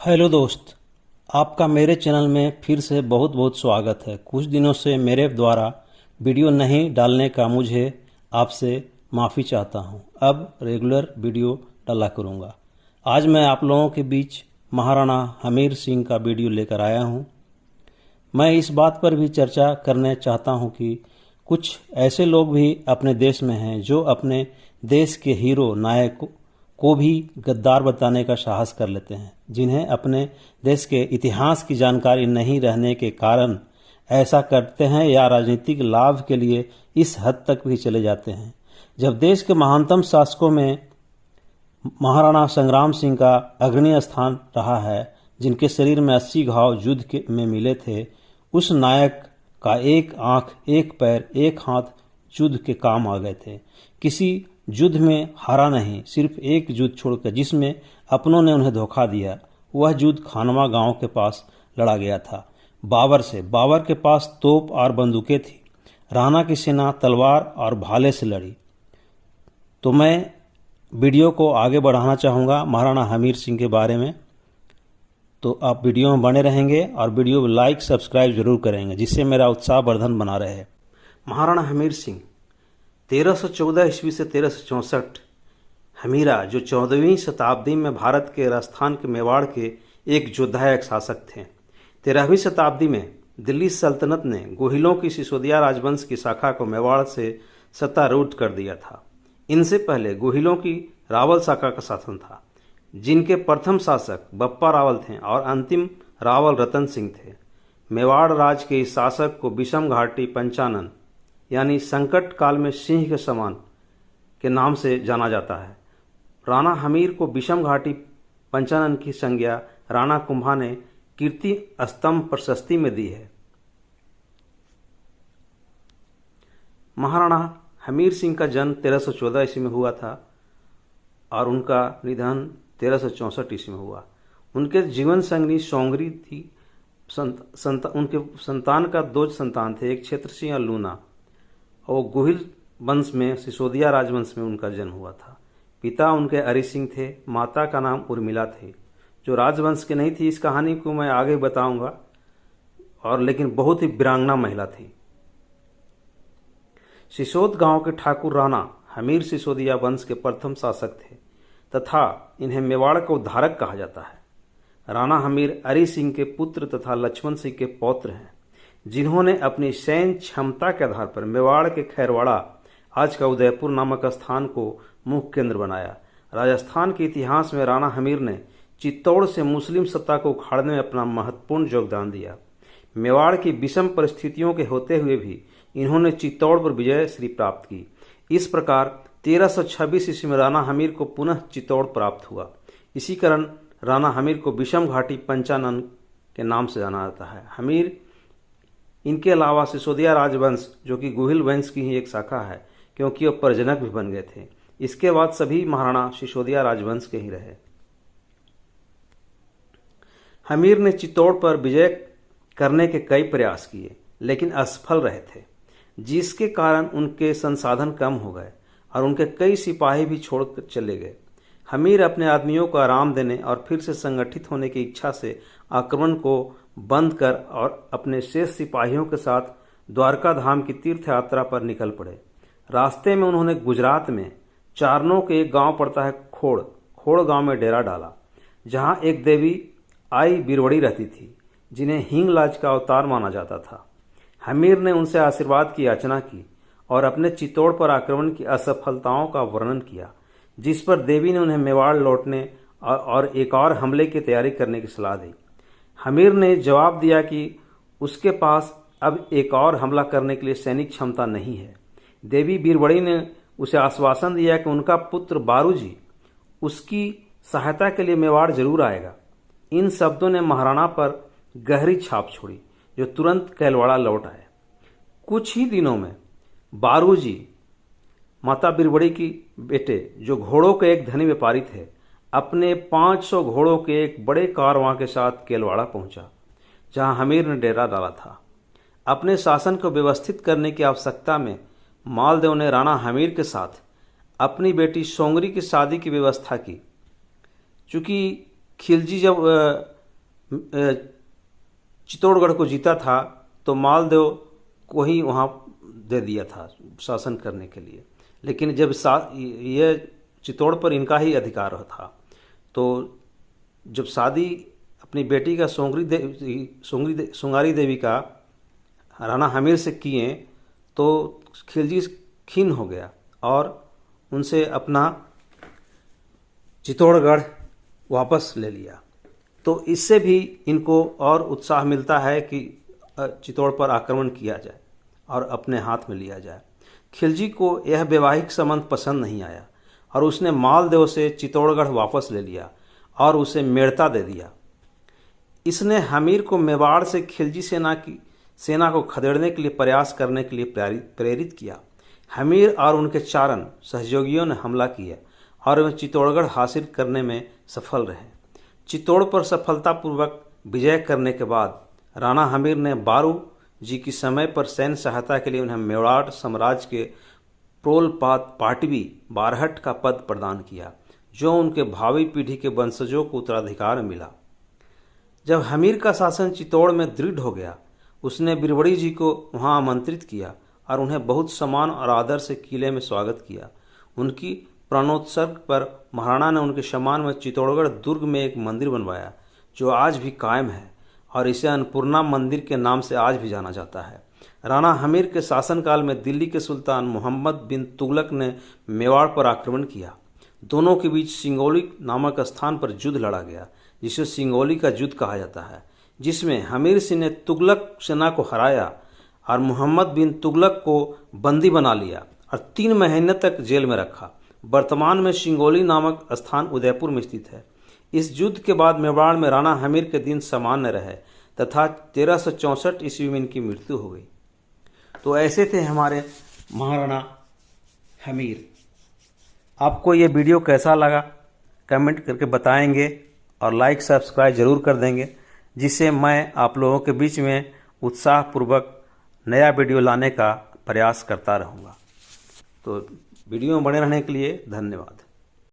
Hello दोस्त, आपका मेरे चैनल में फिर से बहुत बहुत स्वागत है। कुछ दिनों से मेरे द्वारा वीडियो नहीं डालने का मुझे आपसे माफ़ी चाहता हूं। अब रेगुलर वीडियो डाला करूंगा। आज मैं आप लोगों के बीच महाराणा हमीर सिंह का वीडियो लेकर आया हूं। मैं इस बात पर भी चर्चा करना चाहता हूं कि कुछ ऐसे लोग भी अपने देश में हैं जो अपने देश के हीरो नायक को भी गद्दार बताने का साहस कर लेते हैं, जिन्हें अपने देश के इतिहास की जानकारी नहीं रहने के कारण ऐसा करते हैं या राजनीतिक लाभ के लिए इस हद तक भी चले जाते हैं। जब देश के महानतम शासकों में महाराणा संग्राम सिंह का अग्रणी स्थान रहा है, जिनके शरीर में 80 घाव युद्ध में मिले थे, उस नायक का एक आंख, एक पैर, एक हाथ युद्ध के काम आ गए थे। किसी युद्ध में हारा नहीं, सिर्फ एक युद्ध छोड़कर जिसमें अपनों ने उन्हें धोखा दिया। वह युद्ध खानवा गांव के पास लड़ा गया था बाबर से। बाबर के पास तोप और बंदूकें थी। राणा की सेना तलवार और भाले से लड़ी। तो मैं वीडियो को आगे बढ़ाना चाहूँगा महाराणा हमीर सिंह के बारे में। तो आप वीडियो में बने रहेंगे और वीडियो को लाइक सब्सक्राइब जरूर करेंगे, जिससे मेरा उत्साह वर्धन बना रहे। महाराणा हमीर सिंह 1314 ईस्वी से 1364 हमीरा, जो 14वीं शताब्दी में भारत के राजस्थान के मेवाड़ के एक योद्धा एक शासक थे। 13वीं शताब्दी में दिल्ली सल्तनत ने गोहिलों की सिसोदिया राजवंश की शाखा को मेवाड़ से सत्तारूढ़ कर दिया था। इनसे पहले गोहिलों की रावल शाखा का शासन था, जिनके प्रथम शासक बप्पा रावल थे और अंतिम रावल रतन सिंह थे। मेवाड़ राज के इस शासक को विषम घाटी पंचानन, यानी संकट काल में सिंह के समान के नाम से जाना जाता है। राणा हमीर को विषम घाटी पंचानन की संज्ञा राणा कुंभा ने कीर्ति स्तंभ प्रशस्ति में दी है। महाराणा हमीर सिंह का जन्म 1314 ईस्वी में हुआ था और उनका निधन 1364 ईस्वी में हुआ। उनके जीवन संगिनी सौंगरी थी। उनके संतान का 2 संतान थे, एक क्षेत्र सिंह और लूना, और गोहिल वंश में सिसोदिया राजवंश में उनका जन्म हुआ था। पिता उनके अरि सिंह थे, माता का नाम उर्मिला थे, जो राजवंश की नहीं थी। इस कहानी को मैं आगे बताऊंगा, और लेकिन बहुत ही वीरांगना महिला थी। सिसोद गांव के ठाकुर राणा हमीर सिसोदिया वंश के प्रथम शासक थे तथा इन्हें मेवाड़ का उद्धारक कहा जाता है। राणा हमीर अरि सिंह के पुत्र तथा लक्ष्मण सिंह के पौत्र हैं, जिन्होंने अपनी सैन्य क्षमता के आधार पर मेवाड़ के खैरवाड़ा, आज का उदयपुर नामक स्थान को मुख्य केंद्र बनाया। राजस्थान के इतिहास में राणा हमीर ने चित्तौड़ से मुस्लिम सत्ता को उखाड़ने में अपना महत्वपूर्ण योगदान दिया। मेवाड़ की विषम परिस्थितियों के होते हुए भी इन्होंने चित्तौड़ पर विजय श्री प्राप्त की। इस प्रकार 1326 ईस्वी में राणा हमीर को पुनः चित्तौड़ प्राप्त हुआ। इसी कारण राणा हमीर को विषम घाटी पंचानन के नाम से जाना जाता है। हमीर इनके अलावा सिसोदिया राजवंश, जो कि गोहिल वंश की ही एक शाखा है, क्योंकि वह प्रजनक भी बन गए थे। इसके बाद सभी महाराणा सिसोदिया राजवंश के ही रहे। हमीर ने चित्तौड़ पर विजय करने के कई प्रयास किए, लेकिन असफल रहे थे, जिसके कारण उनके संसाधन कम हो गए और उनके कई सिपाही भी छोड़कर चले गए। हमीर अपने आदमियों को आराम देने और फिर से संगठित होने की इच्छा से आक्रमण को बंद कर और अपने शेष सिपाहियों के साथ द्वारका धाम की तीर्थ यात्रा पर निकल पड़े। रास्ते में उन्होंने गुजरात में चारणों के एक गांव पड़ता है खोड़ गांव में डेरा डाला, जहां एक देवी आई बिरवड़ी रहती थी, जिन्हें हिंगलाज का अवतार माना जाता था। हमीर ने उनसे आशीर्वाद की याचना की और अपने चित्तौड़ पर आक्रमण की असफलताओं का वर्णन किया, जिस पर देवी ने उन्हें मेवाड़ लौटने और एक और हमले की तैयारी करने की सलाह दी। हमीर ने जवाब दिया कि उसके पास अब एक और हमला करने के लिए सैनिक क्षमता नहीं है। देवी बीरबड़ी ने उसे आश्वासन दिया कि उनका पुत्र बारूजी उसकी सहायता के लिए मेवाड़ जरूर आएगा। इन शब्दों ने महाराणा पर गहरी छाप छोड़ी, जो तुरंत कैलवाड़ा लौट आए। कुछ ही दिनों में बारूजी माता बीरबड़ी की बेटे, जो घोड़ों के एक धनी व्यापारी थे, अपने 500 घोड़ों के एक बड़े कारवां के साथ केलवाड़ा पहुंचा, जहां हमीर ने डेरा डाला था। अपने शासन को व्यवस्थित करने की आवश्यकता में मालदेव ने राणा हमीर के साथ अपनी बेटी सोंगरी की शादी की व्यवस्था की। चूंकि खिलजी जब चित्तौड़गढ़ को जीता था तो मालदेव को ही वहाँ दे दिया था शासन करने के लिए। लेकिन जब ये चित्तौड़ पर इनका ही अधिकार था, तो जब शादी अपनी बेटी का सुंगारी देवी का राणा हमीर से किए तो खिलजी खीन हो गया और उनसे अपना चित्तौड़गढ़ वापस ले लिया। तो इससे भी इनको और उत्साह मिलता है कि चित्तौड़ पर आक्रमण किया जाए और अपने हाथ में लिया जाए। खिलजी को यह वैवाहिक संबंध पसंद नहीं आया और उसने मालदेव से चित्तौड़गढ़ वापस ले लिया और उसे मेड़ता दे दिया। इसने हमीर को मेवाड़ से खिलजी सेना को खदेड़ने के लिए प्रयास करने के लिए प्रेरित किया। हमीर और उनके चारण सहयोगियों ने हमला किया और वे चित्तौड़गढ़ हासिल करने में सफल रहे। चित्तौड़ पर सफलतापूर्वक विजय करने के बाद राणा हमीर ने बारू जी की समय पर सैन्य सहायता के लिए उन्हें मेवाड़ साम्राज्य के प्रोल पाटवी बारहट का पद प्रदान किया, जो उनके भावी पीढ़ी के वंशजों को उत्तराधिकार मिला। जब हमीर का शासन चित्तौड़ में दृढ़ हो गया, उसने बिरबड़ी जी को वहां आमंत्रित किया और उन्हें बहुत सम्मान और आदर से किले में स्वागत किया। उनकी प्राणोत्सर्ग पर महाराणा ने उनके सम्मान में चित्तौड़गढ़ दुर्ग में एक मंदिर बनवाया, जो आज भी कायम है और इसे अन्नपूर्णा मंदिर के नाम से आज भी जाना जाता है। राणा हमीर के शासनकाल में दिल्ली के सुल्तान मोहम्मद बिन तुगलक ने मेवाड़ पर आक्रमण किया। दोनों के बीच सिंगोली नामक स्थान पर युद्ध लड़ा गया, जिसे सिंगोली का युद्ध कहा जाता है, जिसमें हमीर सिंह ने तुगलक सेना को हराया और मोहम्मद बिन तुगलक को बंदी बना लिया और 3 महीने तक जेल में रखा। वर्तमान में सिंगोली नामक स्थान उदयपुर में स्थित है। इस युद्ध के बाद मेवाड़ में राणा हमीर के दिन सामान्य रहे तथा 1364 ईस्वी में इनकी मृत्यु हो गई। तो ऐसे थे हमारे महाराणा हमीर। आपको ये वीडियो कैसा लगा कमेंट करके बताएंगे और लाइक सब्सक्राइब जरूर कर देंगे, जिससे मैं आप लोगों के बीच में उत्साहपूर्वक नया वीडियो लाने का प्रयास करता रहूँगा। तो वीडियो में बने रहने के लिए धन्यवाद।